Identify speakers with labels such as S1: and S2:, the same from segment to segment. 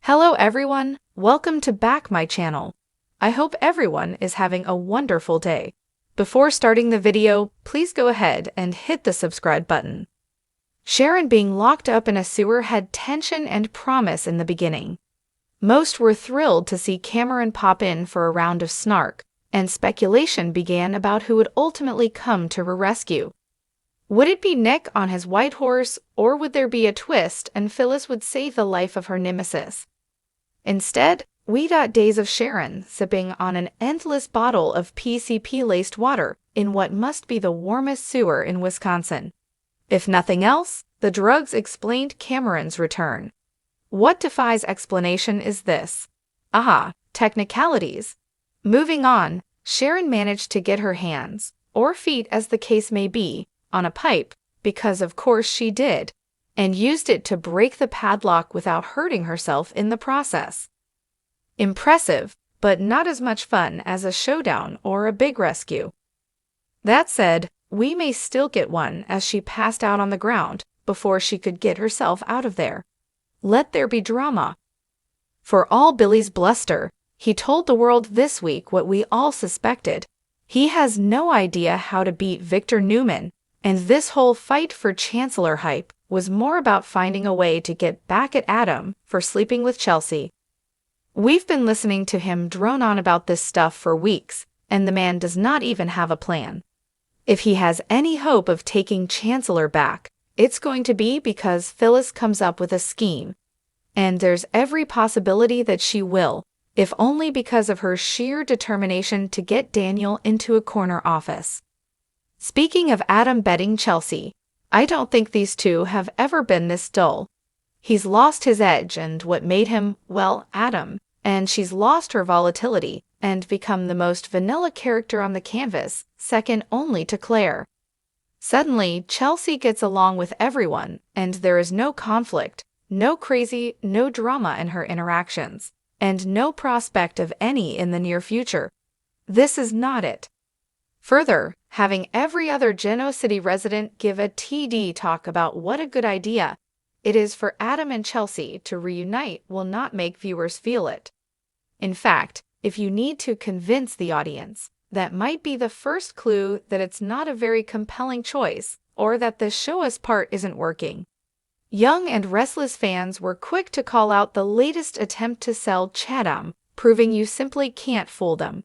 S1: Hello everyone, welcome to back my channel. I hope everyone is having a wonderful day. Before starting the video, please go ahead and hit the subscribe button. Sharon being locked up in a sewer had tension and promise in the beginning. Most were thrilled to see Cameron pop in for a round of snark, and speculation began about who would ultimately come to her rescue. Would it be Nick on his white horse, or would there be a twist and Phyllis would save the life of her nemesis? Instead, we got days of Sharon sipping on an endless bottle of PCP-laced water in what must be the warmest sewer in Wisconsin. If nothing else, the drugs explained Cameron's return. What defies explanation is this. Technicalities. Moving on, Sharon managed to get her hands, or feet as the case may be, on a pipe, because of course she did, and used it to break the padlock without hurting herself in the process. Impressive, but not as much fun as a showdown or a big rescue. That said, we may still get one as she passed out on the ground before she could get herself out of there. Let there be drama. For all Billy's bluster, he told the world this week what we all suspected. He has no idea how to beat Victor Newman, and this whole fight for Chancellor hype was more about finding a way to get back at Adam for sleeping with Chelsea. We've been listening to him drone on about this stuff for weeks, and the man does not even have a plan. If he has any hope of taking Chancellor back, it's going to be because Phyllis comes up with a scheme. And there's every possibility that she will, if only because of her sheer determination to get Daniel into a corner office. Speaking of Adam betting Chelsea, I don't think these two have ever been this dull. He's lost his edge and what made him, well, Adam, and she's lost her volatility and become the most vanilla character on the canvas, second only to Claire. Suddenly, Chelsea gets along with everyone, and there is no conflict, no crazy, no drama in her interactions, and no prospect of any in the near future. This is not it. Further, having every other Genoa City resident give a TD talk about what a good idea it is for Adam and Chelsea to reunite will not make viewers feel it. In fact, if you need to convince the audience, that might be the first clue that it's not a very compelling choice, or that the show us part isn't working. Young and restless fans were quick to call out the latest attempt to sell Chatham, proving you simply can't fool them.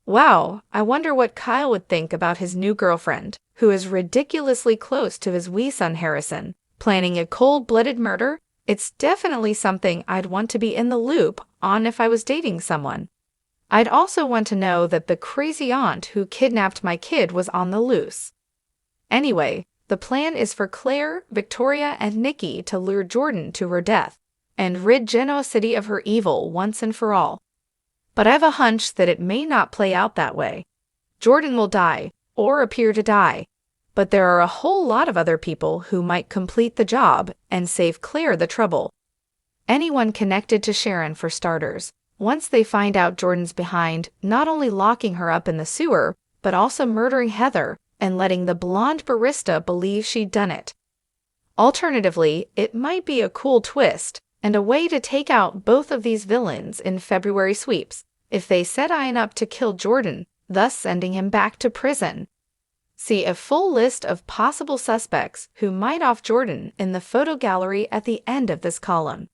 S1: Wow, I wonder what Kyle would think about his new girlfriend, who is ridiculously close to his wee son Harrison, planning a cold-blooded murder. It's definitely something I'd want to be in the loop on if I was dating someone. I'd also want to know that the crazy aunt who kidnapped my kid was on the loose. Anyway, the plan is for Claire, Victoria, and Nikki to lure Jordan to her death and rid Genoa City of her evil once and for all. But I have a hunch that it may not play out that way. Jordan will die, or appear to die, but there are a whole lot of other people who might complete the job and save Claire the trouble. Anyone connected to Sharon for starters, once they find out Jordan's behind not only locking her up in the sewer, but also murdering Heather and letting the blonde barista believe she'd done it. Alternatively, it might be a cool twist and a way to take out both of these villains in February sweeps if they set Ian up to kill Jordan, thus sending him back to prison. See a full list of possible suspects who might off Jordan in the photo gallery at the end of this column.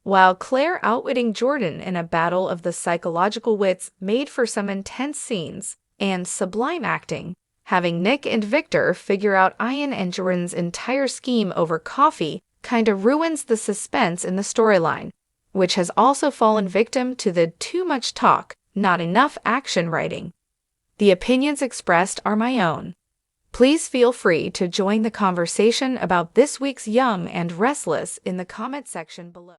S1: While Claire outwitting Jordan in a battle of the psychological wits made for some intense scenes and sublime acting, having Nick and Victor figure out Ian and Jordan's entire scheme over coffee kinda ruins the suspense in the storyline, which has also fallen victim to the too much talk, not enough action writing. The opinions expressed are my own. Please feel free to join the conversation about this week's Young and Restless in the comment section below.